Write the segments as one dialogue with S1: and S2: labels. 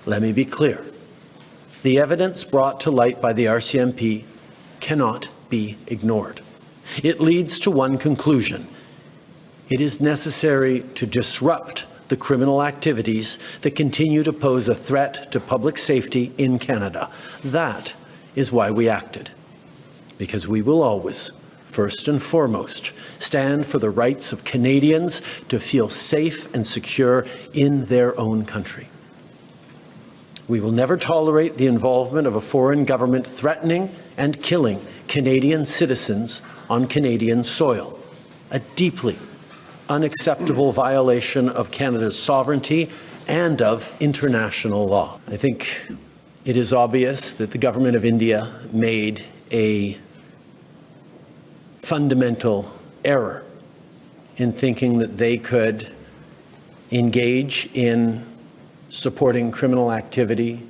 S1: Let me be clear. The evidence brought to light by the RCMP cannot be ignored. It leads to one conclusion. It is necessary to disrupt the criminal activities that continue to pose a threat to public safety in Canada. That is why we acted, because we will always, first and foremost, stand for the rights of Canadians to feel safe and secure in their own country. We will never tolerate the involvement of a foreign government threatening and killing Canadian citizens on Canadian soil, a deeply unacceptable violation of Canada's sovereignty and of international law. I think it is obvious that the government of India made a fundamental error in thinking that they could engage in supporting criminal activity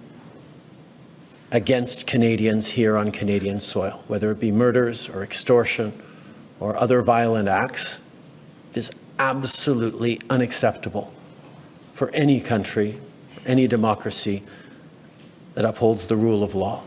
S1: against Canadians here on Canadian soil, whether it be murders or extortion or other violent acts. It is absolutely unacceptable for any country, any democracy that upholds the rule of law.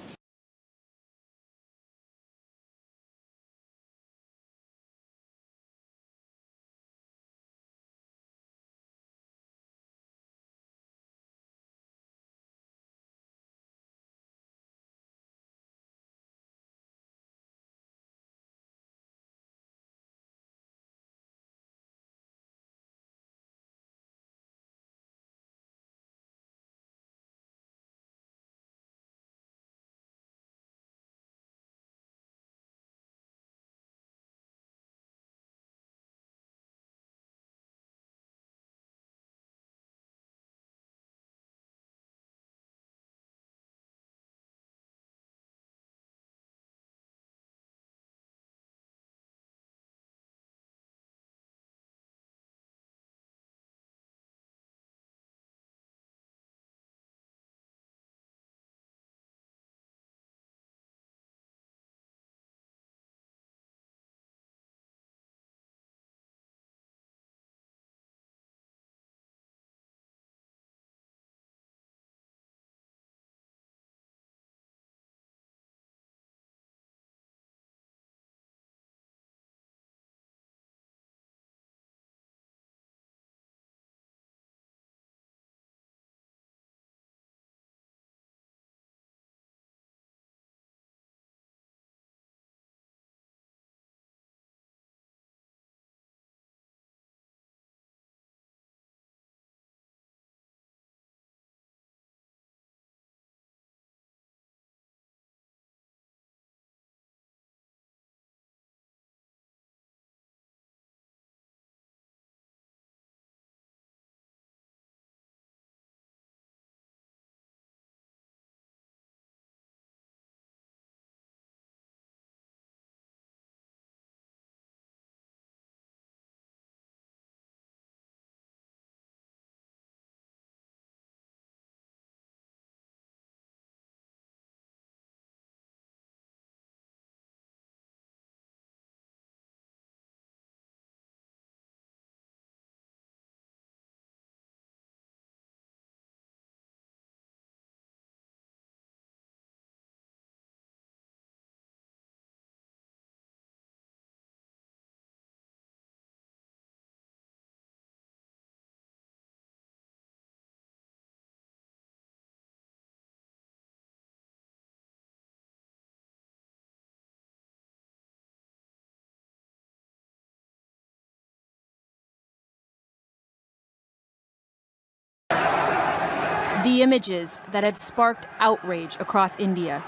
S2: The images that have sparked outrage across India.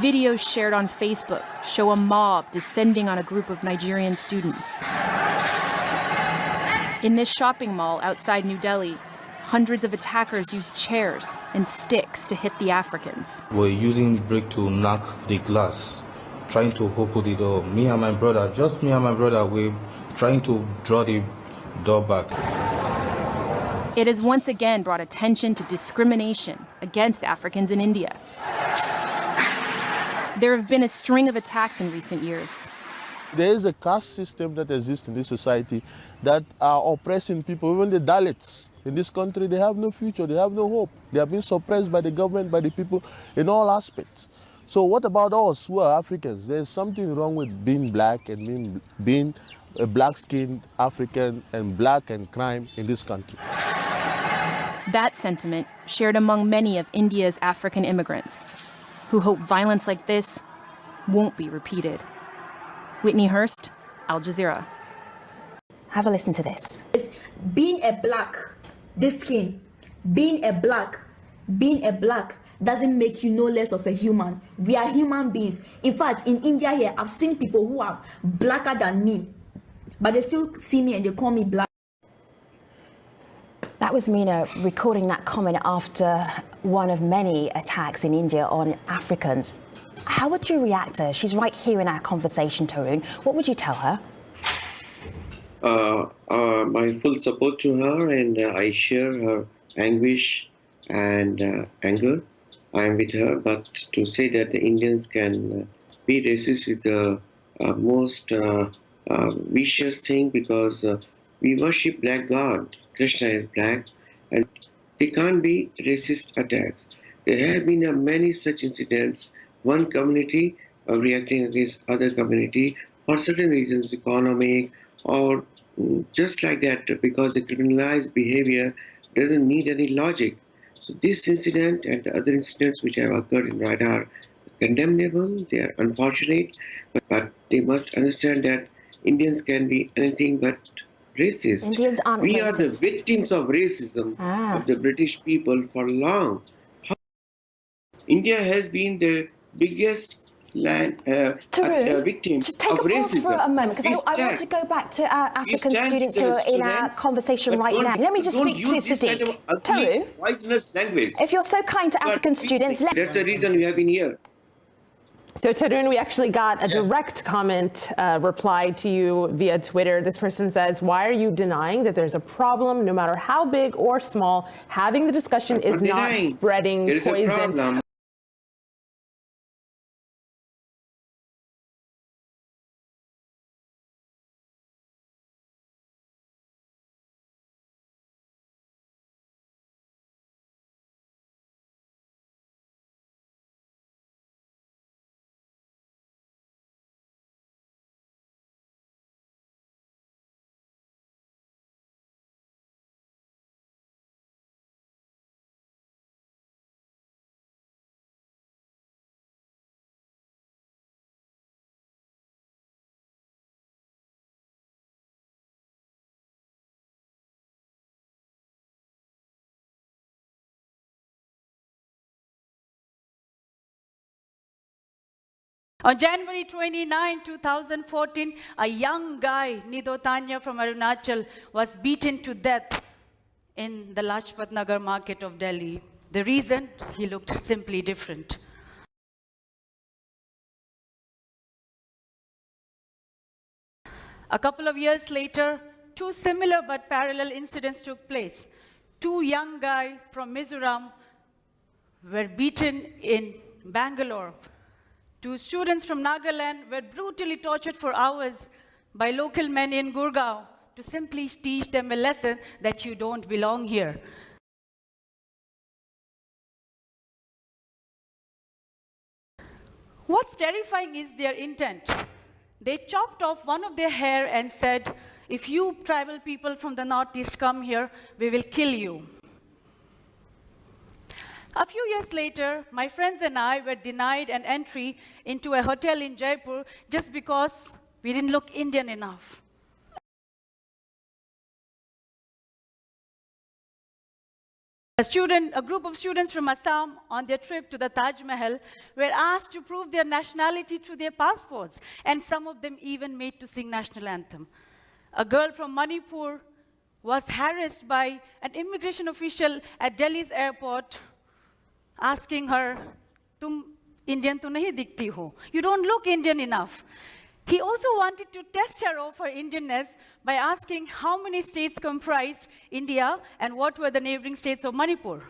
S2: Videos shared on Facebook show a mob descending on a group of Nigerian students. In this shopping mall outside New Delhi, hundreds of attackers used chairs and sticks to hit the Africans.
S3: We're using the brick to knock the glass, trying to open the door. Me and my brother, just me and my brother, we're trying to draw the door back.
S2: It has once again brought attention to discrimination against Africans in India. There have been a string of attacks in recent years.
S4: There is a caste system that exists in this society that are oppressing people, even the Dalits. In this country, they have no future, they have no hope. They have been suppressed by the government, by the people, in all aspects. So what about us who are Africans? There's something wrong with being black and being a black-skinned African and black and crime in this country.
S2: That sentiment shared among many of India's African immigrants, who hope violence like this won't be repeated. Whitney Hurst, Al Jazeera.
S5: Have a listen to this.
S6: Being a black, this skin, being a black doesn't make you no less of a human. We are human beings. In fact, in India here, I've seen people who are blacker than me, but they still see me and they call me black.
S5: That was Mina recording that comment after one of many attacks in India on Africans. How would you react to her? She's right here in our conversation, Tarun. What would you tell her?
S7: My full support to her, and I share her anguish and anger. I am with her, but to say that the Indians can be racist is the most vicious thing, because we worship black God. Krishna is black, and there can't be racist attacks. There have been many such incidents. One community reacting against other community for certain reasons, economic or just like that, because the criminalized behavior doesn't need any logic. So this incident and the other incidents which have occurred in Rwanda are condemnable, they are unfortunate, but they must understand that Indians can be anything but racist.
S5: Indians aren't
S7: we
S5: racist.
S7: are the victims of racism of the British people for long. India has been the biggest victim
S5: just take
S7: of
S5: a pause
S7: racism.
S5: for a moment, because I want to go back to our African students who are in our conversation right now. Let me just speak to Sadiq. Taru,
S7: poisonous language.
S5: if you're so kind to African students,
S7: That's the reason we have been here.
S8: So Tarun, we actually got a direct comment reply to you via Twitter. This person says, why are you denying that there's a problem, no matter how big or small? Having the discussion is not spreading
S7: there is
S8: poison.
S7: A problem.
S9: On January 29, 2014, a young guy, Nido Tanya from Arunachal, was beaten to death in the Lajpat Nagar market of Delhi. The reason? He looked simply different. A couple of years later, two similar but parallel incidents took place. Two young guys from Mizoram were beaten in Bangalore. Two students from Nagaland were brutally tortured for hours by local men in Gurgaon to simply teach them a lesson that you don't belong here. What's terrifying is their intent. They chopped off one of their hair and said, if you tribal people from the Northeast come here, we will kill you. A few years later, my friends and I were denied an entry into a hotel in Jaipur just because we didn't look Indian enough. A group of students from Assam on their trip to the Taj Mahal were asked to prove their nationality through their passports, and some of them even made to sing national anthem. A girl from Manipur was harassed by an immigration official at Delhi's airport, asking her, "Tum Indian to nahi dikhti ho. You don't look Indian enough." He also wanted to test her of her Indianness by asking how many states comprised India and what were the neighboring states of Manipur.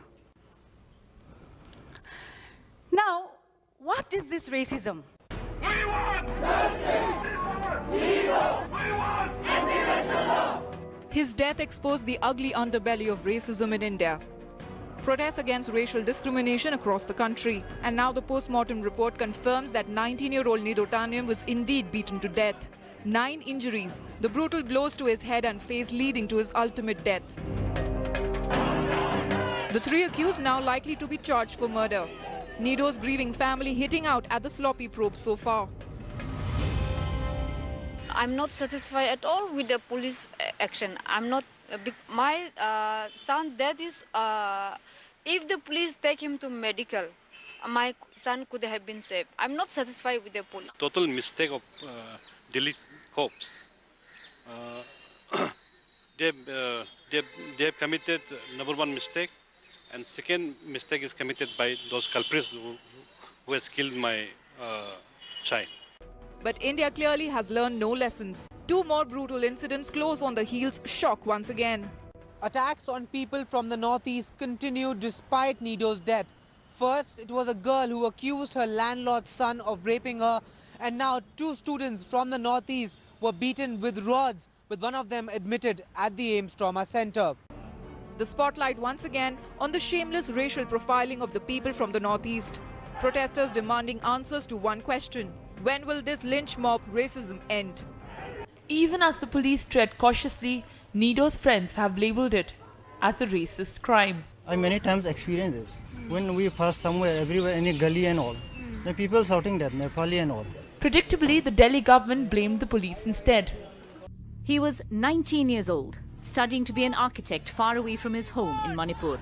S9: Now, what is this racism?
S10: We want justice! His death exposed the ugly underbelly of racism in India. Protests against racial discrimination across the country. And now the post-mortem report confirms that 19-year-old Nidotaniam was indeed beaten to death. 9 injuries, the brutal blows to his head and face leading to his ultimate death. The 3 accused now likely to be charged for murder. Nido's grieving family hitting out at the sloppy probe so far.
S11: I'm not satisfied at all with the police action. I'm not. My son death is. If the police take him to medical, my son could have been saved. I'm not satisfied with the police.
S12: Total mistake of Delhi cops. They have committed number 1 mistake, and second mistake is committed by those culprits who has killed my child.
S10: But India clearly has learned no lessons. 2 more brutal incidents close on the heels shock once again.
S13: Attacks on people from the northeast continued despite Nido's death. First, it was a girl who accused her landlord's son of raping her, and now 2 students from the northeast were beaten with rods, with one of them admitted at the AIIMS Trauma Center.
S10: The spotlight once again on the shameless racial profiling of the people from the northeast. Protesters demanding answers to one question: when will this lynch mob racism end?
S14: Even as the police tread cautiously, Nido's friends have labelled it as a racist crime.
S15: I many times experience this. When we pass somewhere, everywhere, any gully and all, the people shouting that, Nepali and all.
S14: Predictably, the Delhi government blamed the police instead.
S16: He was 19 years old, studying to be an architect far away from his home in Manipur.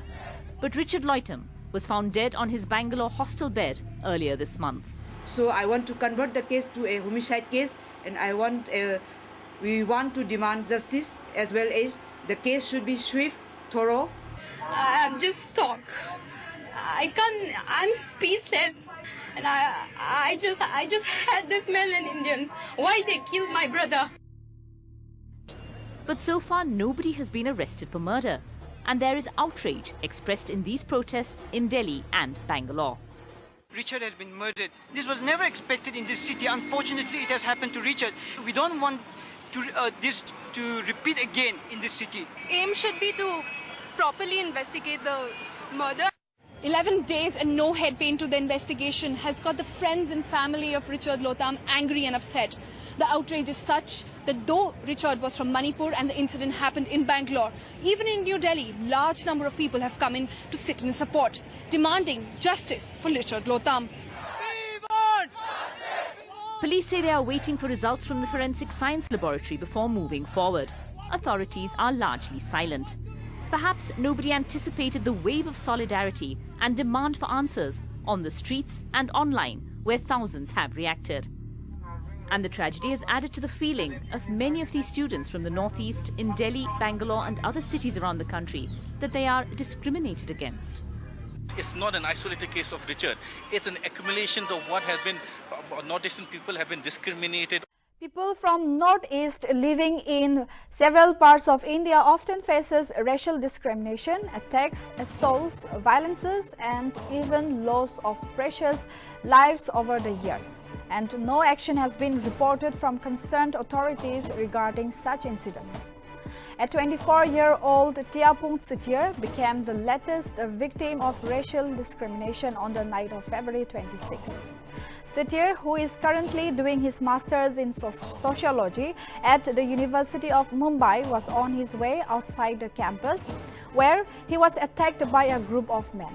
S16: But Richard Loitam was found dead on his Bangalore hostel bed earlier this month.
S17: So I want to convert the case to a homicide case, and we want to demand justice, as well as the case should be swift, thorough.
S18: I'm just shocked. I'm speechless. And I just had this melon Indians. Why they killed my brother?
S16: But so far nobody has been arrested for murder. And there is outrage expressed in these protests in Delhi and Bangalore.
S19: Richard has been murdered. This was never expected in this city. Unfortunately, it has happened to Richard. We don't want this to repeat again in this city.
S18: Aim should be to properly investigate the murder. 11 days and no head pay into the investigation has got the friends and family of Richard Loitam angry and upset. The outrage is such that though Richard was from Manipur and the incident happened in Bangalore, even in New Delhi, large number of people have come in to sit in support, demanding justice for Richard Loitam.
S16: Police say they are waiting for results from the forensic science laboratory before moving forward. Authorities are largely silent. Perhaps nobody anticipated the wave of solidarity and demand for answers on the streets and online, where thousands have reacted. And the tragedy has added to the feeling of many of these students from the northeast in Delhi, Bangalore and other cities around the country that they are discriminated against.
S20: It's not an isolated case of Richard. It's an accumulation of what has been, northeastern people have been discriminated.
S21: People from Northeast living in several parts of India often faces racial discrimination, attacks, assaults, violences and even loss of precious lives over the years. And no action has been reported from concerned authorities regarding such incidents. A 24-year-old Tiapung Sitir became the latest victim of racial discrimination on the night of February 26. Sitir, who is currently doing his master's in sociology at the University of Mumbai, was on his way outside the campus where he was attacked by a group of men.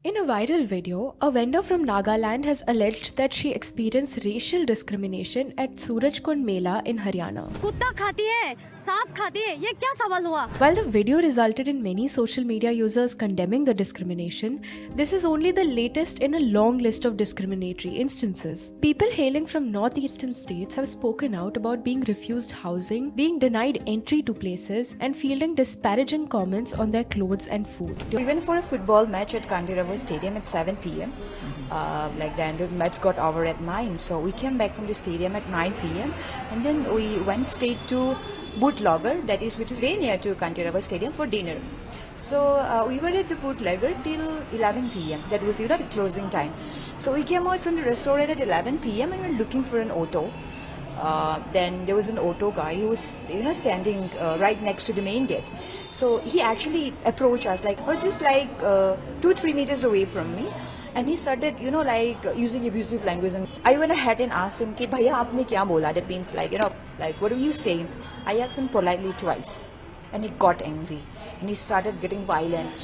S22: In a viral video, a vendor from Nagaland has alleged that she experienced racial discrimination at Surajkund Mela in Haryana. While the video resulted in many social media users condemning the discrimination, this is only the latest in a long list of discriminatory instances. People hailing from northeastern states have spoken out about being refused housing, being denied entry to places, and fielding disparaging comments on their clothes and food.
S23: We went for a football match at Kandirava Stadium at 7 p.m. The match got over at 9, so we came back from the stadium at 9 p.m. and then we went straight to Bootlegger, which is very near to Kandirava Stadium, for dinner. So we were at the Bootlegger till 11 p.m. That was the closing time. So we came out from the restaurant at 11 p.m. and we were looking for an auto. then there was an auto guy who was, standing right next to the main gate. So he actually approached us, just 2-3 meters away from me. And he started, using abusive language. And I went ahead and asked him, "Ki bhaiya aapne kya bola?" That means what do you say? I asked him politely twice. And he got angry. And he started getting violent,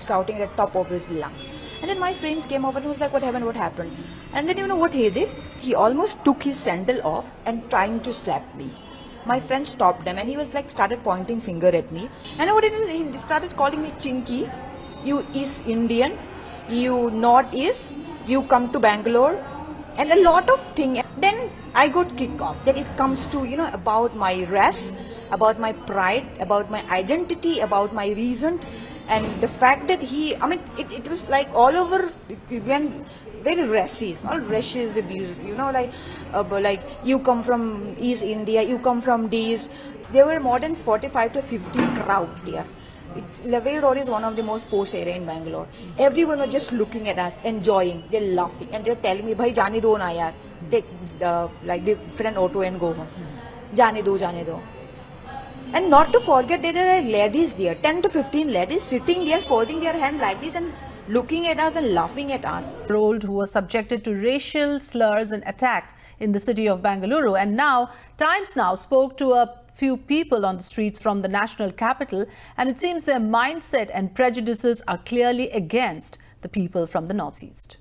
S23: shouting at the top of his lung. And then my friends came over and was like, "What happened? What happened?" And then you know what he did? He almost took his sandal off and trying to slap me. My friend stopped him and he was started pointing finger at me. And what he did, he started calling me Chinky, you East Indian, you Northeast, you come to Bangalore, and a lot of things. Then I got kicked off. Then it comes to, about my race, about my pride, about my identity, about my reason. And the fact that it was all over, when very racist, all racist abuse, you come from East India, you come from these. There were more than 45 to 50 crowd there. Lavelle Road is one of the most posh area in Bangalore. Everyone was just looking at us, enjoying, they're laughing, and they're telling me, "Bhai, jane do na yaar. Take different auto and go home. Jane do. And not to forget, there are ladies there, 10 to 15 ladies sitting there, folding their hand like this and looking at us and laughing at us.
S1: Old who was subjected to racial slurs and attacked in the city of Bengaluru. And now, Times Now spoke to a few people on the streets from the national capital, and it seems their mindset and prejudices are clearly against the people from the northeast.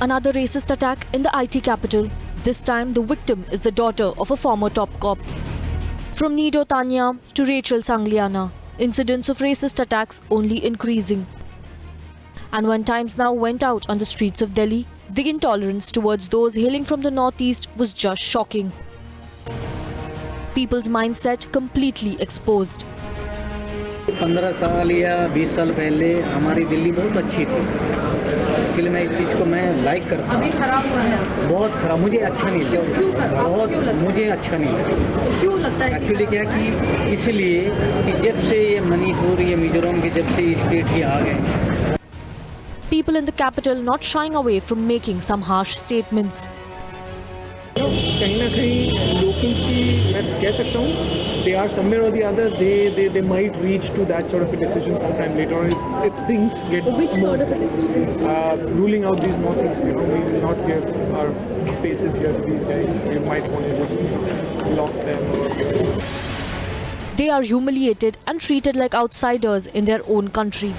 S3: Another racist attack in the IT capital. This time, the victim is the daughter of a former top cop. From Nido Tanya to Rachel Sangliana, incidents of racist attacks only increasing. And when Times Now went out on the streets of Delhi, the intolerance towards those hailing from the northeast was just shocking. People's mindset completely exposed.
S4: 15 साल या 20 साल पहले हमारी दिल्ली बहुत अच्छी थी, इसलिए मैं इस चीज़ को लाइक करता हूँ। अभी खराब हुआ है, बहुत खराब, मुझे अच्छा नहीं लगा, मुझे अच्छा नहीं लगा। क्यों लगता है? एक्चुअली क्या कि इसलिए कि जब से ये मणिपुर, ये मिजोरम के जब से स्टेट ये आ गए।
S3: People in the capital not shying away from making some harsh statements.
S24: कहीं ना कहीं locals की मैं कह सकता हूँ, they are somewhere or the other, they might reach to that sort of a decision sometime later on if things get more, ruling out these northeast, we will not give our spaces here to these guys. We might want to just lock them.
S3: They are humiliated and treated like outsiders in their own country.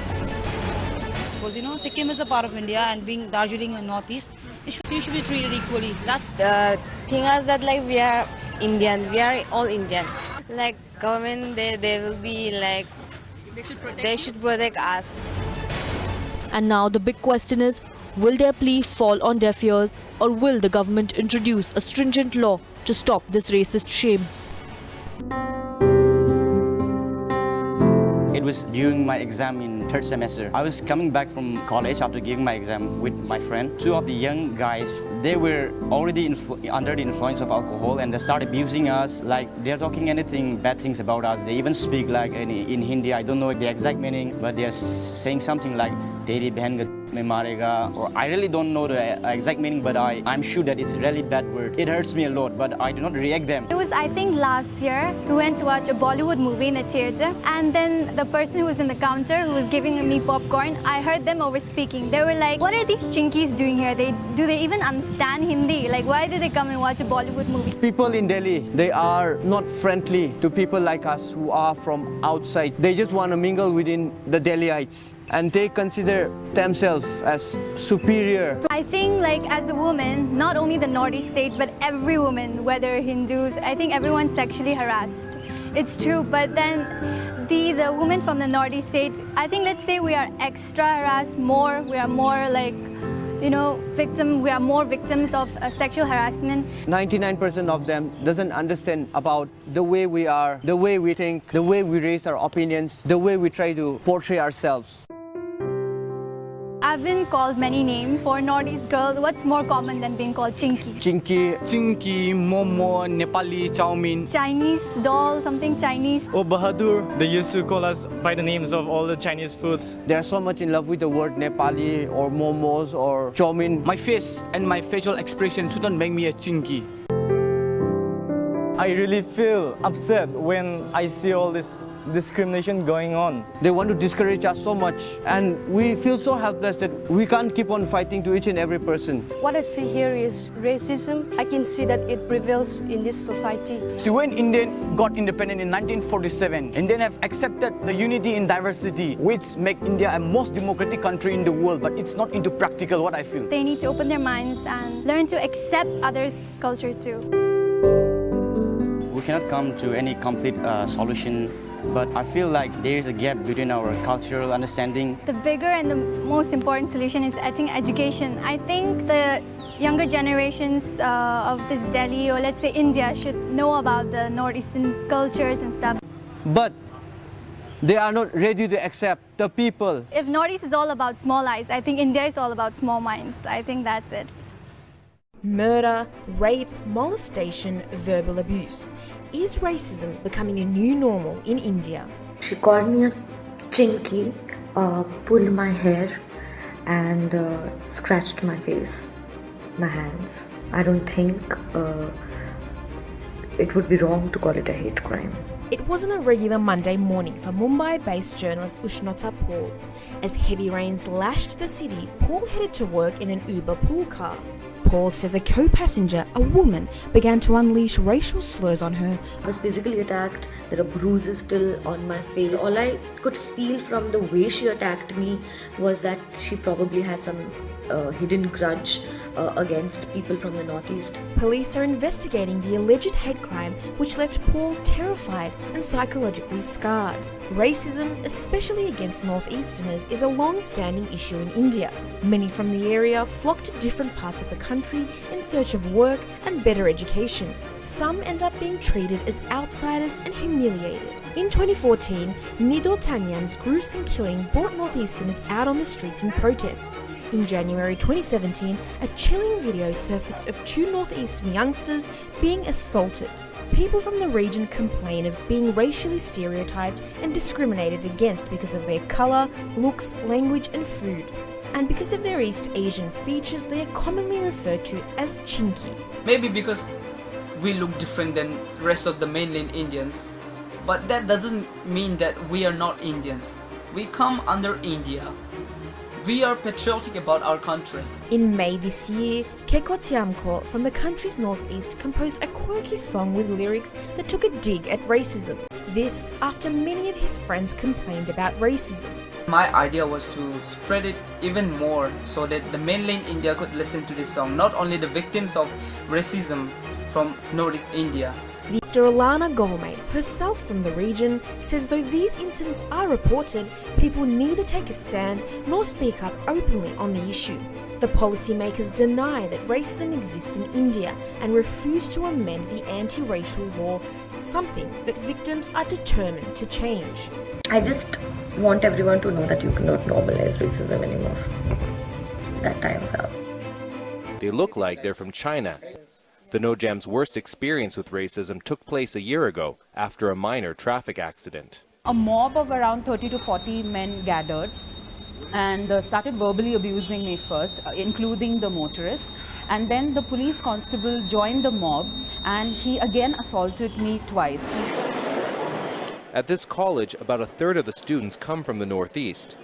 S25: Because Sikkim is a part of India, and being Darjeeling in northeast, you should be treated equally. That's the
S26: thing is that we are Indian, we are all Indian. Government, they will be they should protect us.
S3: And now the big question is, will their plea fall on deaf ears, or will the government introduce a stringent law to stop this racist shame?
S27: It was during my exam in 3rd semester. I was coming back from college after giving my exam with my friend. Two of the young guys, they were already under the influence of alcohol, and they started abusing us. They're talking anything, bad things about us. They even speak in Hindi. I don't know the exact meaning, but they're saying something like "Teri behan ka me marega," or I really don't know the exact meaning, but I'm sure that it's a really bad word. It hurts me a lot, but I do not react them.
S28: It was, I think, last year. We went to watch a Bollywood movie in a theatre, and then the person who was in the counter who was giving me popcorn, I heard them over speaking. They were like, "What are these chinkies doing here? Do they even understand Hindi? Why did they come and watch a Bollywood movie?"
S29: People in Delhi, they are not friendly to people like us who are from outside. They just want to mingle within the Delhiites, and they consider themselves as superior.
S28: I think as a woman, not only the northeast states, but every woman, whether Hindus, I think everyone's sexually harassed. It's true, but then the women from the northeast states, I think, let's say we are extra harassed more, we are more we are more victims of sexual harassment.
S29: 99% of them doesn't understand about the way we are, the way we think, the way we raise our opinions, the way we try to portray ourselves.
S28: I've been called many names. For Northeast girls, what's more common than being called Chinky?
S29: Chinky.
S2: Chinky, Momo, Nepali, Chowmin.
S28: Chinese doll, something Chinese.
S2: Oh, Bahadur. They used to call us by the names of all the Chinese foods.
S29: They are so much in love with the word Nepali or momos or chowmin.
S2: My face and my facial expression shouldn't make me a Chinky. I really feel upset when I see all this discrimination going on.
S29: They want to discourage us so much, and we feel so helpless that we can't keep on fighting to each and every person.
S5: What I see here is racism. I can see that it prevails in this society.
S2: See, when India got independent in 1947, Indians have accepted the unity in diversity, which make India a most democratic country in the world, but it's not into practical, what I feel.
S28: They need to open their minds and learn to accept others' culture too.
S27: We cannot come to any complete solution, but I feel like there is a gap between our cultural understanding.
S28: The bigger and the most important solution is, I think, education. I think the younger generations of this Delhi, or let's say India, should know about the Northeastern cultures and stuff.
S29: But they are not ready to accept the people.
S28: If Northeast is all about small eyes, I think India is all about small minds. I think that's it.
S6: Murder, rape, molestation, verbal abuse. Is racism becoming a new normal in India?
S7: She called me a chinky, pulled my hair and scratched my face, my hands. I don't think it would be wrong to call it a hate crime.
S6: It wasn't a regular Monday morning for Mumbai-based journalist Ushnota Paul. As heavy rains lashed the city, Paul headed to work in an Uber pool car. Paul says a co-passenger, a woman, began to unleash racial slurs on her.
S7: I was physically attacked. There are bruises still on my face. All I could feel from the way she attacked me was that she probably has some hidden grudge against people from the Northeast.
S6: Police are investigating the alleged hate crime, which left Paul terrified and psychologically scarred. Racism, especially against Northeasterners, is a long-standing issue in India. Many from the area flock to different parts of the country in search of work and better education. Some end up being treated as outsiders and humiliated. In 2014, Nido Tanyam's gruesome killing brought Northeasterners out on the streets in protest. In January 2017, a chilling video surfaced of two Northeastern youngsters being assaulted. People from the region complain of being racially stereotyped and discriminated against because of their colour, looks, language and food. And because of their East Asian features, they are commonly referred to as chinky.
S8: Maybe because we look different than the rest of the mainland Indians, but that doesn't mean that we are not Indians. We come under India. We are patriotic about our country.
S6: In May this year, Keko Tiamko from the country's northeast composed a quirky song with lyrics that took a dig at racism. This after many of his friends complained about racism.
S8: My idea was to spread it even more so that the mainland India could listen to this song, not only the victims of racism from Northeast India.
S6: Victor Alana Golme, herself from the region, says though these incidents are reported, people neither take a stand nor speak up openly on the issue. The policymakers deny that racism exists in India and refuse to amend the anti-racial law, something that victims are determined to change.
S7: I just want everyone to know that you cannot normalize racism anymore. That time's up.
S9: They look like they're from China. The No-Jam's worst experience with racism took place a year ago after a minor traffic accident.
S11: A mob of around 30 to 40 men gathered and started verbally abusing me first, including the motorist. And then the police constable joined the mob and he again assaulted me twice.
S9: At this college, about a third of the students come from the Northeast.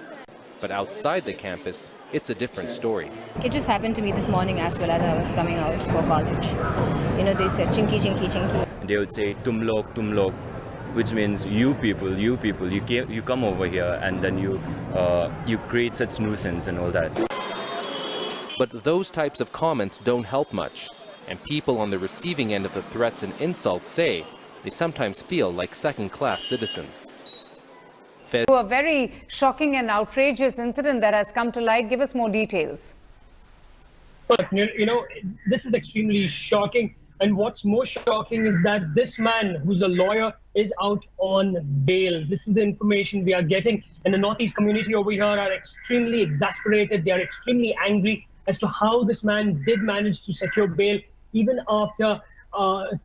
S9: But outside the campus, it's a different story.
S12: It just happened to me this morning as well as I was coming out for college. You know, they said chinky, chinky, chinky.
S13: They would say tum log, which means you people, you come over here and then you create such nuisance and all that.
S9: But those types of comments don't help much. And people on the receiving end of the threats and insults say they sometimes feel like second-class citizens.
S30: A very shocking and outrageous incident that has come to light. Give us more details.
S24: You know, this is extremely shocking.
S10: And what's more shocking is that this man, who's a lawyer, is out on bail. This is the information we are getting. And the Northeast community over here are extremely exasperated. They are extremely angry as to how this man did manage to secure bail, even after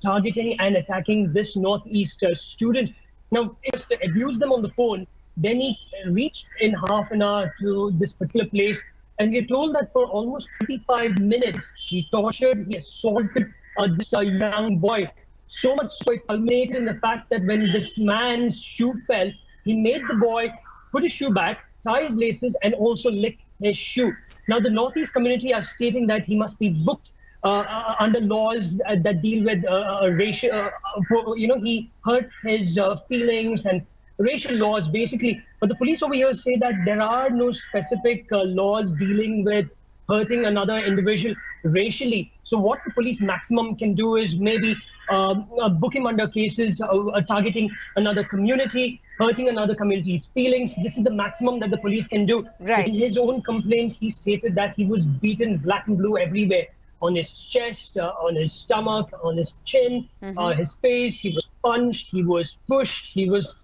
S10: targeting and attacking this Northeast student. Now, just to abuse them on the phone, then he reached in half an hour to this particular place. And we're told that for almost 25 minutes, he tortured, he assaulted this young boy. So much so it culminated in the fact that when this man's shoe fell, he made the boy put his shoe back, tie his laces, and also lick his shoe. Now, the Northeast community are stating that he must be booked under laws that deal with racial, he hurt his feelings and racial laws, basically. But the police over here say that there are no specific laws dealing with hurting another individual racially. So what the police maximum can do is maybe book him under cases targeting another community, hurting another community's feelings. This is the maximum that the police can do.
S30: Right.
S10: In his own complaint, he stated that he was beaten black and blue everywhere. On his chest, on his stomach, on his chin, his face. He was punched, he was pushed, he was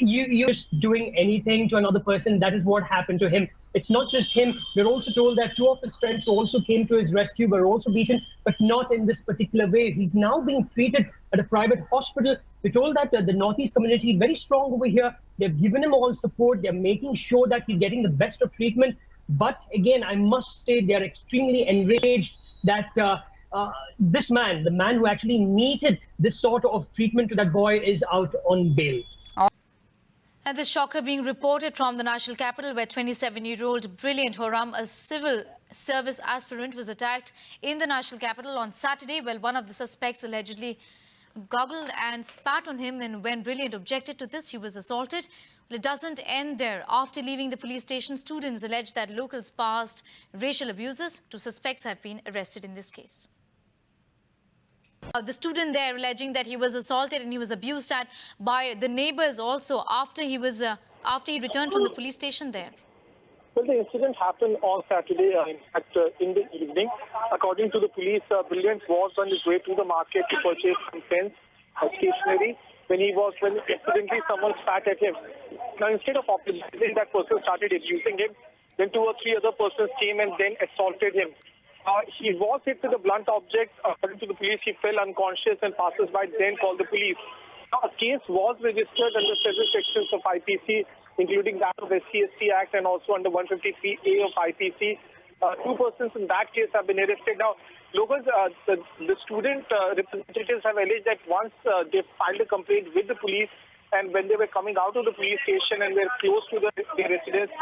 S10: you're just doing anything to another person. That is what happened to him. It's not just him. We're also told that two of his friends who also came to his rescue were also beaten, but not in this particular way. He's now being treated at a private hospital. We're told that the Northeast community, very strong over here. They've given him all support. They're making sure that he's getting the best of treatment. But again, I must say they're extremely enraged that this man, the man who actually needed this sort of treatment to that boy, is out on bail.
S1: And the shocker being reported from the national capital, where 27-year-old Brilliant Horam, a civil service aspirant, was attacked in the national capital on Saturday. Well, one of the suspects allegedly goggled and spat on him, and when Brilliant objected to this, he was assaulted. Well, it doesn't end there. After leaving the police station, students allege that locals passed racial abuses. Two suspects have been arrested in this case. The student there alleging that he was assaulted and he was abused at by the neighbors also after he returned from the police station there.
S14: Well, the incident happened on Saturday, in the evening. According to the police, Brilliant was on his way to the market to purchase some pens, stationery, when incidentally someone spat at him. Now, instead of apologizing, that person started abusing him. Then 2 or 3 other persons came and then assaulted him. He was hit with a blunt object. According to the police, he fell unconscious and passers-by then called the police. Now, a case was registered under several sections of IPC, including that of SC/ST Act and also under 153A of IPC. 2 persons in that case have been arrested. Now, locals, the student representatives have alleged that once they filed a complaint with the police, and when they were coming out of the police station and were close to the residence,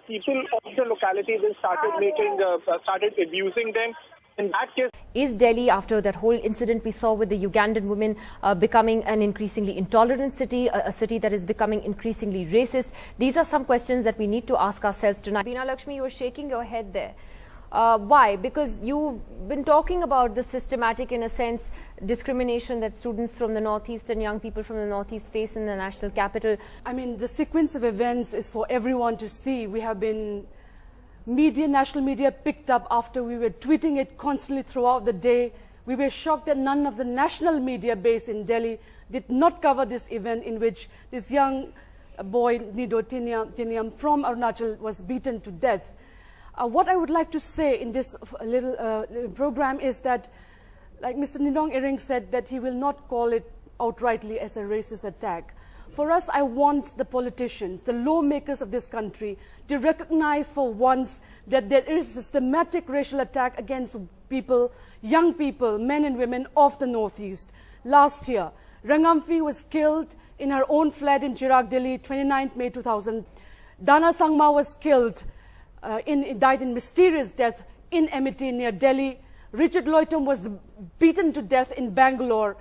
S14: people of the locality then started abusing them. In that case,
S15: is Delhi, after that whole incident we saw with the Ugandan women, becoming an increasingly intolerant city, a city that is becoming increasingly racist? These are some questions that we need to ask ourselves tonight. Veena Lakshmi, you were shaking your head there. Why? Because you've been talking about the systematic, in a sense, discrimination that students from the Northeast and young people from the Northeast face in the national capital.
S16: I mean, the sequence of events is for everyone to see. We have been national media picked up after we were tweeting it constantly throughout the day. We were shocked that none of the national media base in Delhi did not cover this event in which this young boy, Nido Tiniam from Arunachal, was beaten to death. What I would like to say in this little program is that, like Mr. Nidong Iring said, that he will not call it outrightly as a racist attack. For us, I want the politicians, the lawmakers of this country, to recognize for once that there is a systematic racial attack against people, young people, men and women of the Northeast. Last year, Rangamfi was killed in her own flat in Chirag, Delhi, 29th May 2000. Dana Sangma was killed. Died in mysterious death in Amity near Delhi. Richard Loitom was beaten to death in Bangalore.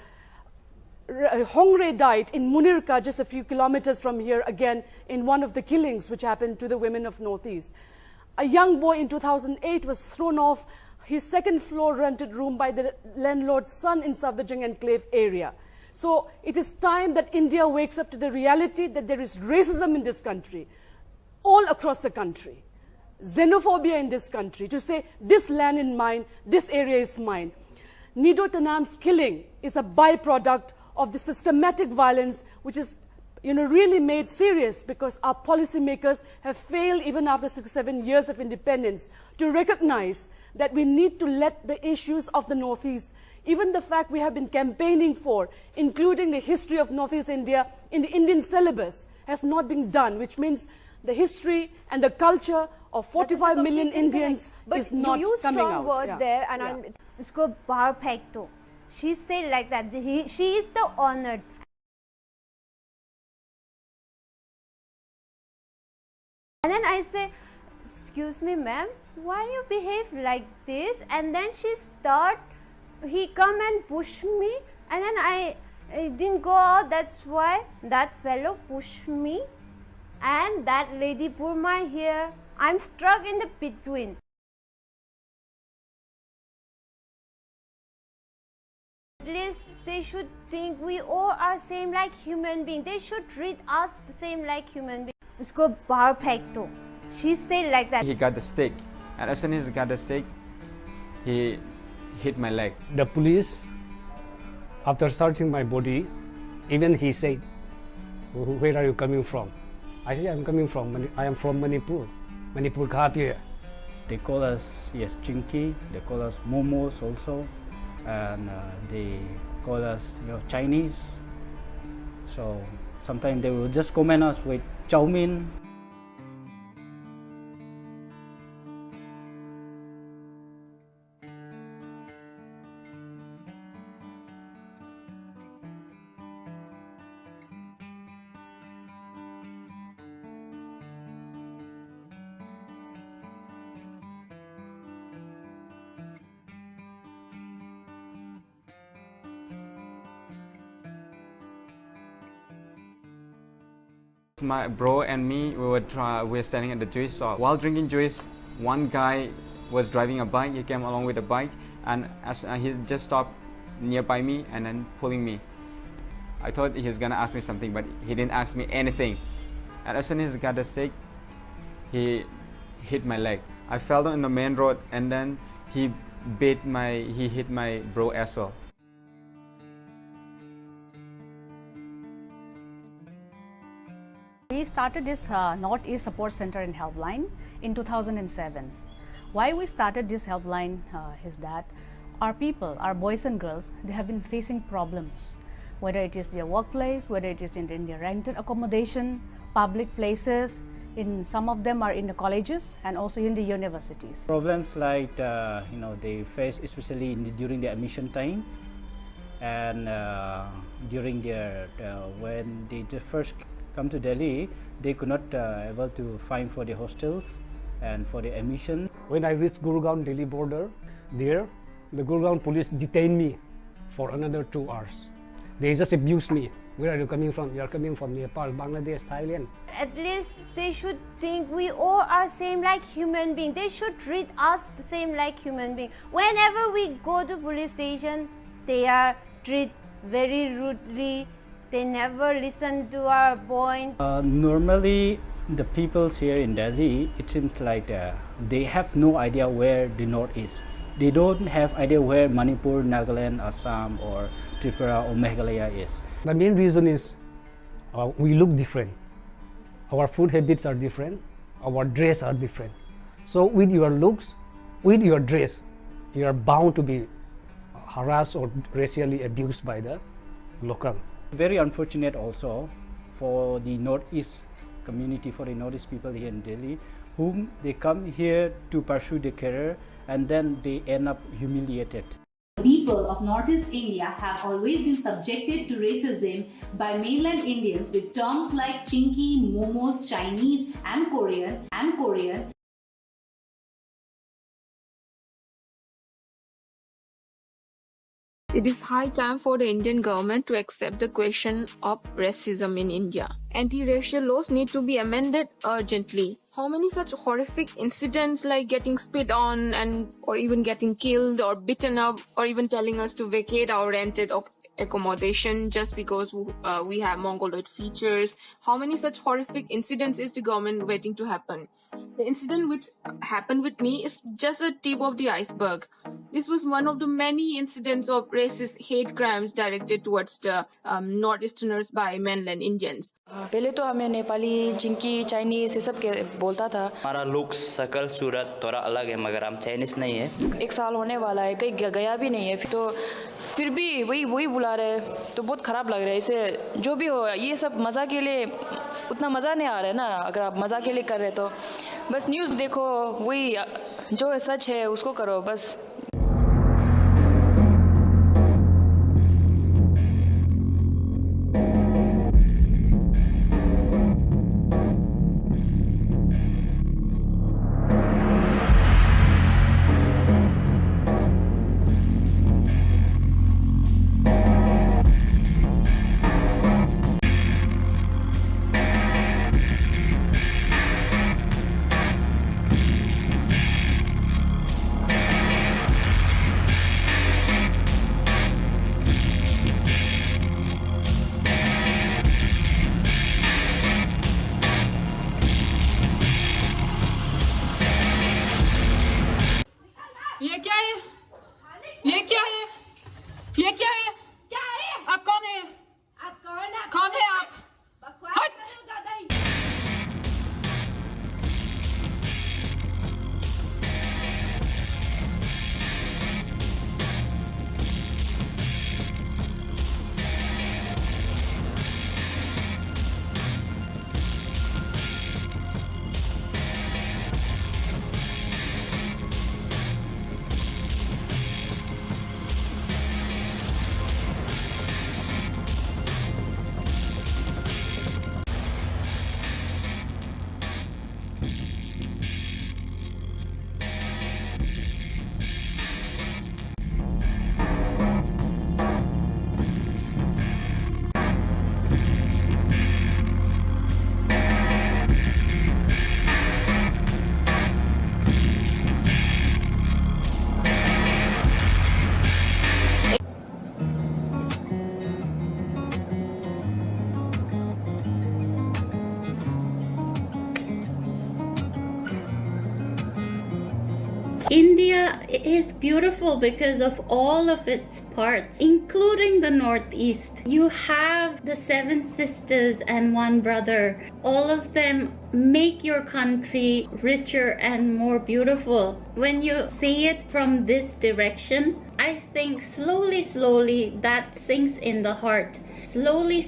S16: Hongre died in Munirka, just a few kilometers from here, again in one of the killings which happened to the women of Northeast. A young boy in 2008 was thrown off his second-floor rented room by the landlord's son in Safdarjung Enclave area. So it is time that India wakes up to the reality that there is racism in this country, all across the country. Xenophobia in this country, to say this land is mine, this area is mine. Nido Tanam's killing is a byproduct of the systematic violence which is really made serious because our policymakers have failed even after 6-7 years of independence to recognize that we need to let the issues of the Northeast, even the fact we have been campaigning for, including the history of Northeast India in the Indian syllabus, has not been done, which means the history and the culture of 45 million Indians is not
S4: you use
S16: coming
S4: strong
S16: out.
S4: words there, and I'm usko bahar phek do. She said like that. She is the honored. And then I say, excuse me, ma'am, why you behave like this? And then he come and push me, and then I didn't go out. That's why that fellow pushed me, and that lady pulled my hair. I'm stuck in the between. At least they should think we all are same like human beings. They should treat us the same like human beings. Usko bahar phek do. She said like that.
S17: He got the stick, and as soon as he got the stick, he hit my leg.
S18: The police, after searching my body, even he said, "Where are you coming from?" I said, I am from Manipur, Manipur Khatia.
S19: They call us, yes, Chinky. They call us Momos also, and they call us, Chinese. So sometimes they will just comment us with chow mein.
S17: My bro and me, we were standing at the juice shop. While drinking juice, one guy was driving a bike. He came along with a bike, and he just stopped nearby me and then pulling me. I thought he was gonna ask me something, but he didn't ask me anything. And as soon as he got the stick, he hit my leg. I fell down in the main road, and then he hit my bro as well.
S20: We started this Northeast Support Center and Helpline in 2007. Why we started this helpline is that our people, our boys and girls, they have been facing problems, whether it is their workplace, whether it is in their rented accommodation, public places. In some of them are in the colleges and also in the universities.
S19: Problems like they face, especially during the admission time, and during their when they first come to Delhi, they could not able to find for the hostels and for the admission.
S18: When I reached Gurgaon Delhi border, there the Gurgaon police detained me for another 2 hours. They just abused me. Where are you coming from? You are coming from Nepal, Bangladesh, Thailand.
S4: At least they should think we all are same like human beings. They should treat us the same like human beings. Whenever we go to police station, they are treated very rudely. They never listen to our point.
S19: Normally, the peoples here in Delhi, it seems like they have no idea where the north is. They don't have idea where Manipur, Nagaland, Assam, or Tripura or Meghalaya is.
S18: The main reason is we look different. Our food habits are different. Our dress are different. So with your looks, with your dress, you are bound to be harassed or racially abused by the local.
S19: Very unfortunate also for the Northeast community, for the Northeast people here in Delhi, whom they come here to pursue their career and then they end up humiliated.
S21: People of Northeast India have always been subjected to racism by mainland Indians with terms like Chinky, Momos, Chinese and Korean.
S22: It is high time for the Indian government to accept the question of racism in India. Anti-racial laws need to be amended urgently. How many such horrific incidents like getting spit on or even getting killed or beaten up or even telling us to vacate our rented accommodation just because we have Mongoloid features? How many such horrific incidents is the government waiting to happen? The incident which happened with me is just a tip of the iceberg. This was one of the many incidents of racist hate crimes directed towards the Northeasterners by mainland Indians.
S2: पहले तो हमें Nepali, Chinki, Chinese ये सब बोलता था।
S3: हमारा look, शकल, सूरत थोड़ा अलग है मगर हम चाइनीज नहीं है।
S2: 1 साल होने वाला है, कहीं गया भी नहीं है, तो फिर भी वही बुला रहे, तो बहुत खराब लग रहा है। इसे जो भी हो, ये सब मज़ा के लिए उतना मज़ा नहीं आ रहा है ना। अगर आप मज़ा के लिए कर रहे तो बस न्यूज़ देखो, वही जो सच है उसको करो बस।
S22: ये क्या है? ये क्या है? ये क्या है? क्या है? आप कौन है? आप कौन है? कौन है आप? बकवास ज़्यादा ही।
S5: India is beautiful because of all of its parts, including the Northeast. You have the 7 sisters and 1 brother. All of them make your country richer and more beautiful. When you see it from this direction, I think slowly that sinks in the heart. Slowly,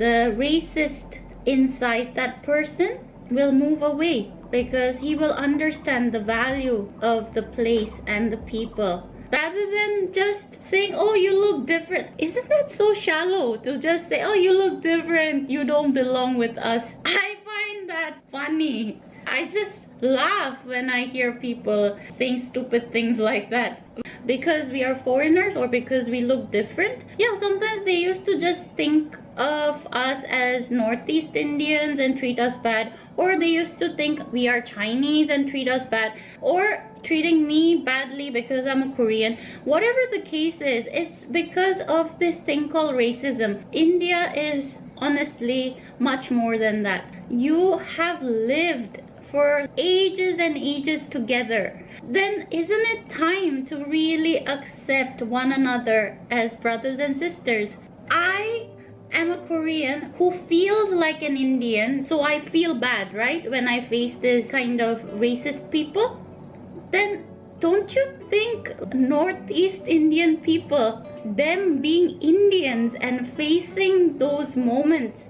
S5: the racist inside that person will move away, because he will understand the value of the place and the people. Rather than just saying, oh, you look different. Isn't that so shallow to just say, oh, you look different, you don't belong with us? I find that funny. I just laugh when I hear people saying stupid things like that. Because we are foreigners or because we look different? Yeah, sometimes they used to just think of us as Northeast Indians and treat us bad, or they used to think we are Chinese and treat us bad, or treating me badly because I'm a Korean. Whatever the case is, it's because of this thing called racism. India is honestly much more than that. You have lived for ages and ages together. Then isn't it time to really accept one another as brothers and sisters? I am a Korean who feels like an Indian, so I feel bad, right, when I face this kind of racist people. Then don't you think Northeast Indian people, them being Indians and facing those moments,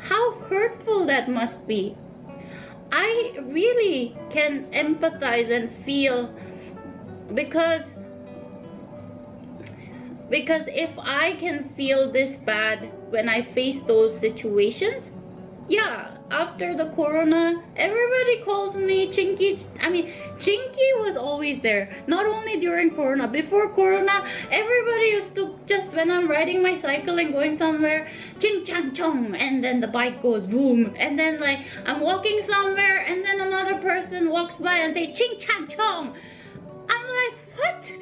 S5: how hurtful that must be? I really can empathize and feel, because if I can feel this bad when I face those situations, yeah, after the corona, everybody calls me Chinky. I mean, Chinky was always there, not only during corona. Before corona, everybody used to just, when I'm riding my cycle and going somewhere, ching chang chong, and then the bike goes boom, and then like I'm walking somewhere and then another person walks by and say ching chang chong. I'm like, what?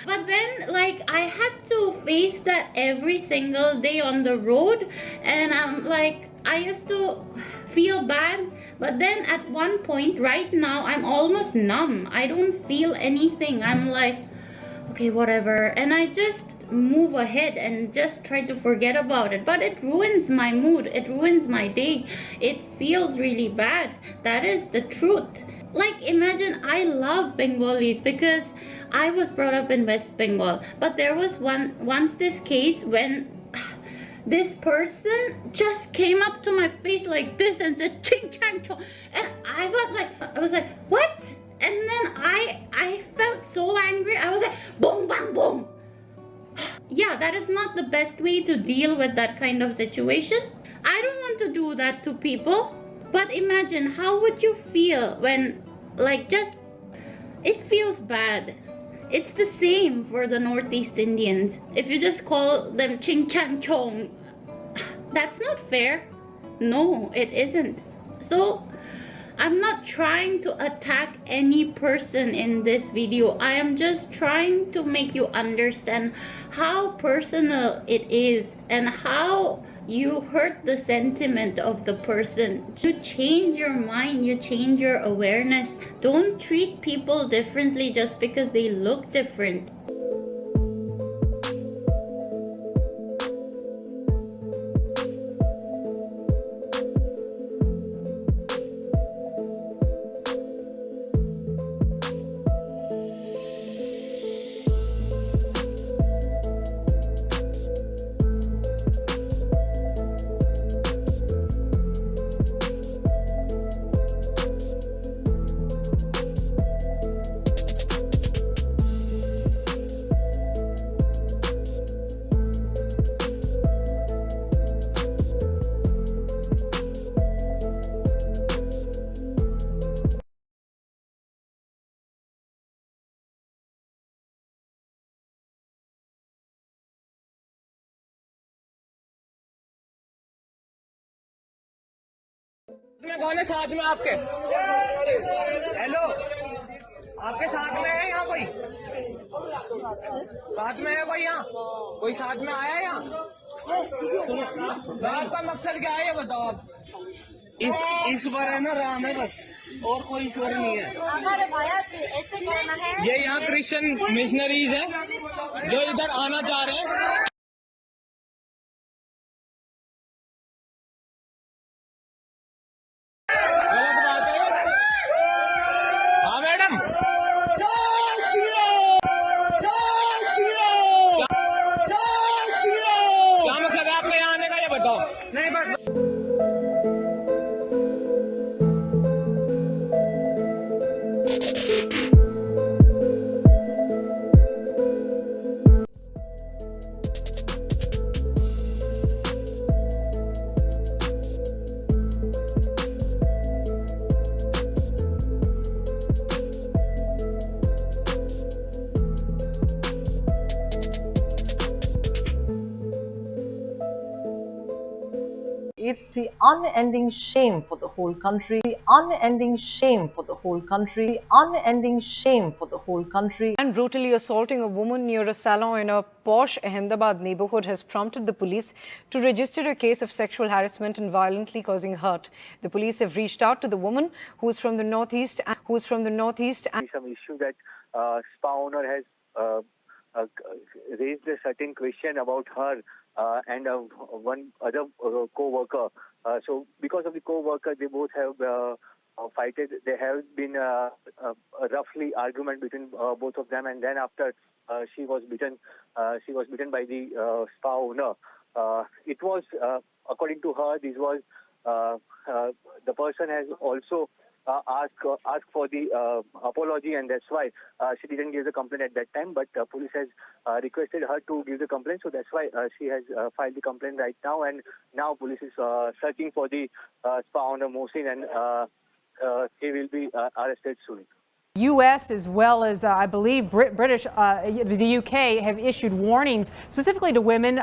S5: But then like I had to face that every single day on the road, and I'm like, I used to feel bad, but then at one point right now I'm almost numb. I don't feel anything. I'm like, okay, whatever, and I just move ahead and just try to forget about it. But it ruins my mood, it ruins my day, it feels really bad. That is the truth. Like, imagine, I love Bengalis because I was brought up in West Bengal, but there was once this case when this person just came up to my face like this and said ching chang chong, and I was like, what? And then I felt so angry. I was like, boom bang boom. Yeah, that is not the best way to deal with that kind of situation. I don't want to do that to people. But imagine, how would you feel when, like, just, it feels bad. It's the same for the Northeast Indians. If you just call them ching chang chong, that's not fair. No, it isn't. So, I'm not trying to attack any person in this video. I am just trying to make you understand how personal it is and how you hurt the sentiment of the person. You change your mind, you change your awareness. Don't treat people differently just because they look different.
S6: कौन है साथ में आपके? Hello, आपके साथ में है यहाँ कोई? साथ में है कोई यहाँ? कोई साथ में आया है यहाँ? आपका मकसद क्या है ये बताओ आप? ईश्वर है ना, राम है बस, और कोई ईश्वर नहीं है। ये यहाँ क्रिश्चियन मिशनरीज है जो इधर आना चाह रहे हैं।
S7: It's the unending shame for the whole country, the unending shame for the whole country, the unending shame for the whole country.
S8: And brutally assaulting a woman near a salon in a posh Ahmedabad neighborhood has prompted the police to register a case of sexual harassment and violently causing hurt. The police have reached out to the woman who is from the northeast and
S14: some issue that spa owner has raised a certain question about her and one other co-worker. So because of the co-worker, they both have fighted. There have been a roughly argument between both of them, and then after she was beaten by the spa owner. It was, according to her, this was the person has also asked for the apology, and that's why she didn't give the complaint at that time. But police has requested her to give the complaint, so that's why she has filed the complaint right now. And now police is searching for the spa owner Mohsin, and he will be arrested soon.
S11: U.S. as well as, I believe, British, the U.K. have issued warnings specifically to women,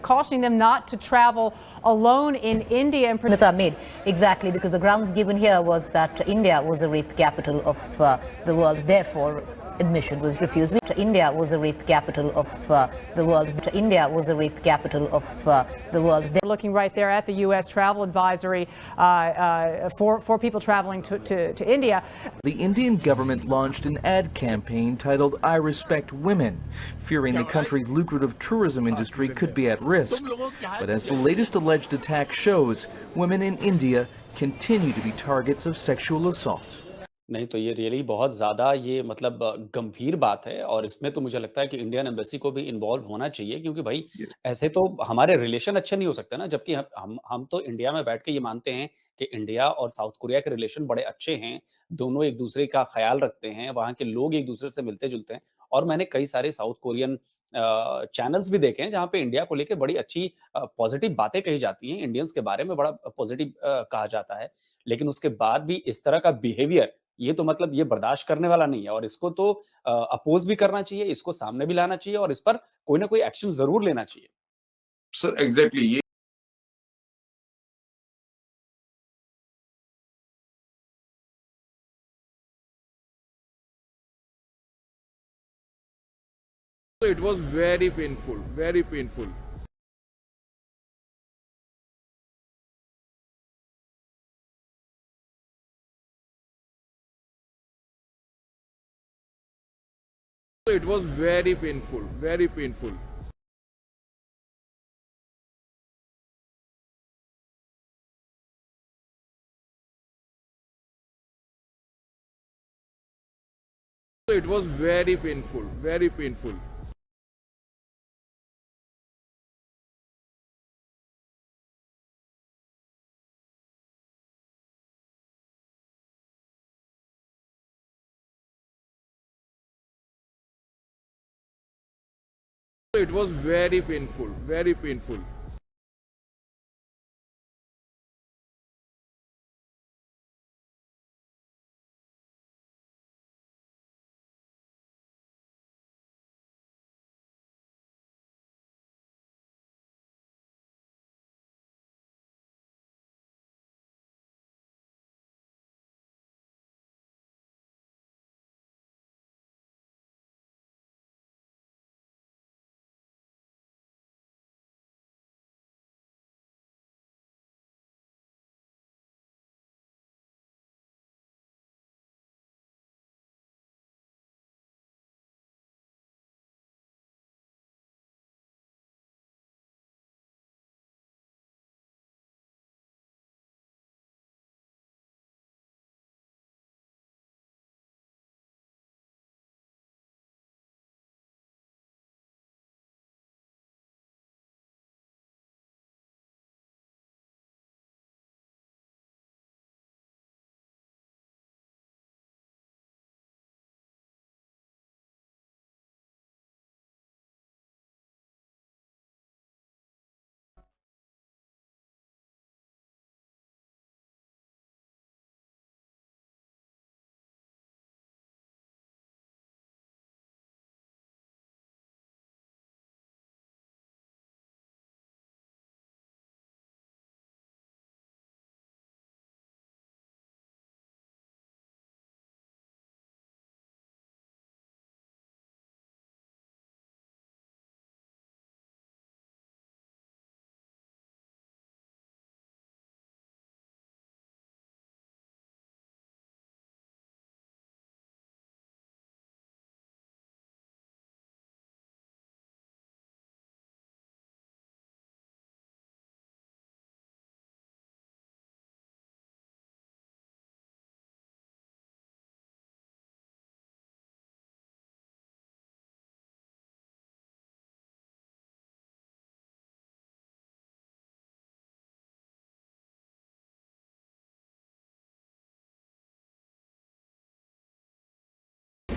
S11: cautioning them not to travel alone in India.
S23: Made exactly, because the grounds given here was that India was a rape capital of the world. Therefore,
S9: admission was refused. India was a rape capital of the world. India was a rape capital of the world.
S11: We're looking right there at the U.S. travel advisory for people traveling to India.
S12: The Indian government launched an ad campaign titled "I Respect Women," fearing the country's lucrative tourism industry could be at risk. But as the latest alleged attack shows, women in India continue to be targets of sexual assault.
S13: नहीं तो ये really बहुत ज़्यादा ये मतलब गंभीर बात है और इसमें तो मुझे लगता है कि इंडियन एम्बेसी को भी इन्वॉल्व होना चाहिए क्योंकि भाई ऐसे तो हमारे रिलेशन अच्छे नहीं हो सकते ना जबकि हम तो इंडिया में बैठ के ये मानते हैं कि इंडिया और साउथ कोरिया के रिलेशन बड़े अच्छे हैं, दोनों एक दूसरे का ख्याल रखते हैं, वहाँ के लोग एक दूसरे से मिलते-जुलते हैं और मैंने कई सारे साउथ कोरियन चैनल्स भी देखे हैं जहाँ पे इंडिया को लेके बड़ी अच्छी पॉजिटिव बातें कही जाती हैं, इंडियंस के बारे में बड़ा पॉजिटिव कहा जाता है। लेकिन उसके बाद भी इस तरह का बिहेवियर ये तो मतलब ये बर्दाश्त करने वाला नहीं है और इसको तो अपोज भी करना चाहिए, इसको सामने भी लाना चाहिए और इस पर कोई ना कोई एक्शन जरूर लेना चाहिए।
S23: सर एग्जैक्टली ये
S24: It was very painful, very painful. It was very painful, very painful. It was very painful, very painful. It was very painful, very painful.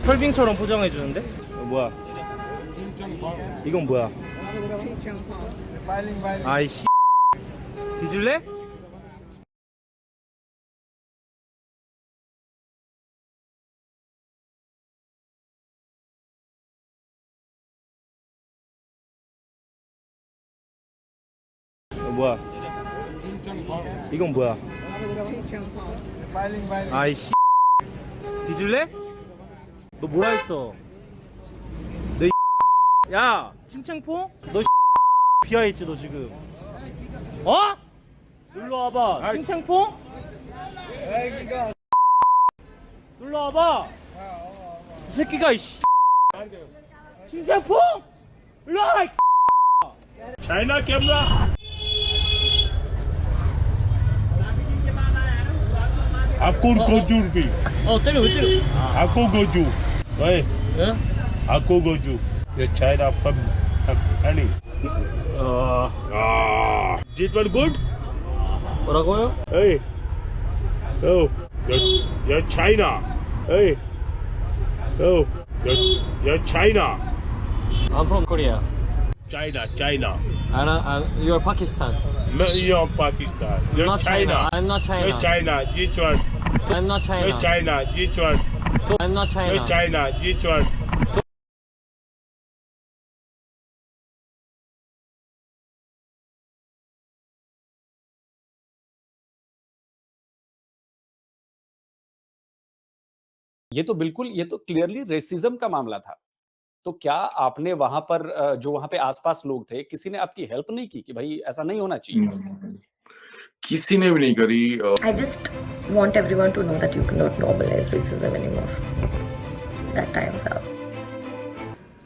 S6: 설빙처럼 포장해 주는데? 뭐야? 이건 뭐야? 아이씨 뒤질래? 뭐야? 이건 뭐야? 아이씨 뒤질래?
S1: 너 뭐라 했어? 내 야, 칭찬포? 너 비하했지 너 지금. 어? 놀러 와봐. 칭찬포? 놀러 와봐. 이 새끼가 이씨. 칭찬포? 놀러 와.
S10: China camera आपको गोजू भी
S1: 때려 왜 때려?
S10: आपको गोजू ओए आपको गोजू ये China from honey Is it good?
S1: 뭐라고요?
S10: Hey oh you're China hey oh you're China
S1: I'm from Korea.
S10: China
S1: And you're Pakistan.
S10: No, you're Pakistan. You're
S1: not China. I'm not China.
S10: You're China. This one.
S1: I'm not China.
S10: You're China. This one.
S1: I'm not China.
S10: You're China. This one.
S13: ये तो clearly racism का मामला था। तो क्या आपने वहां पर जो वहां पे आसपास लोग थे, किसी ने आपकी हेल्प नहीं की कि भाई ऐसा नहीं होना चाहिए?
S24: किसी ने भी नहीं करी।
S15: I just want everyone to know that you cannot normalize racism anymore. That time's up.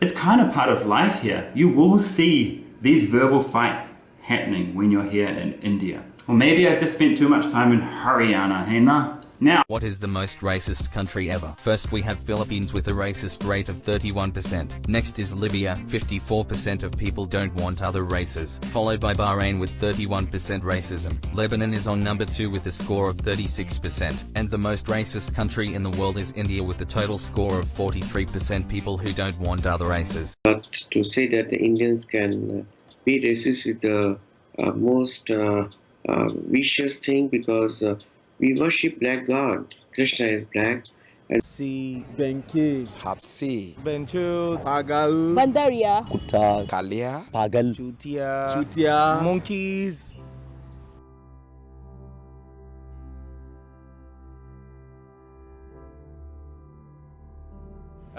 S16: It's kind of part of life here. You will see these verbal fights happening when you're here in India. Or maybe I've just spent too much time in Haryana, hey nah? Now,
S25: what is the most racist country ever? First we have Philippines with a racist rate of 31%. Next is Libya, 54% of people don't want other races. Followed by Bahrain with 31% racism. Lebanon is on number 2 with a score of 36%. And the most racist country in the world is India with a total score of 43% people who don't want other races.
S26: But to say that the Indians can be racist is the most vicious thing because we worship black God. Krishna is black. And
S27: Si, Benki, Hapsi, Bentu, Pagal,
S28: Bandaria,
S27: Kuta, Kalia, Pagal, Chutia, Monkeys.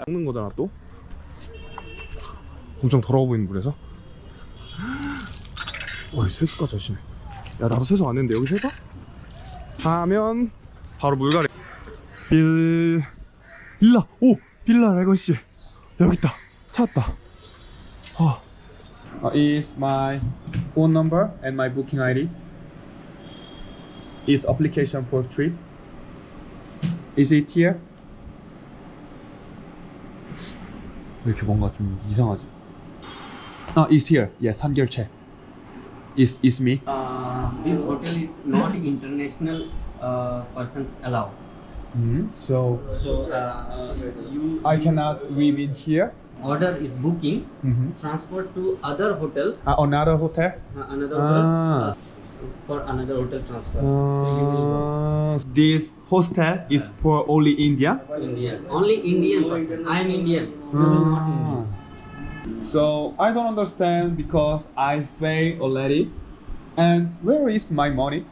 S29: 먹는 거잖아 또. 엄청 더러워 보이는 물에서. 세수가 자시네. 야 나도 세수 안 했는데 여기 세봐? 하면 바로 물갈이. 빌라. 오! 빌라 레거시. 여기 있다. 찾았다.
S17: Is my phone number and my booking ID. Is application for trip. Is it here? 왜 이렇게 뭔가 좀 이상하지? It's here. Yes, 한결채. Is me.
S30: This hotel is not international persons allowed.
S17: So
S30: you
S17: I cannot live in here.
S30: Order is booking, transfer to other hotel.
S17: Another hotel.
S30: Another hotel for another hotel transfer. So you will go.
S17: This hostel is for only India.
S30: Indian, only Indian person. I am Indian. You will not Indian.
S17: So I don't understand because I pay already. And where is my money?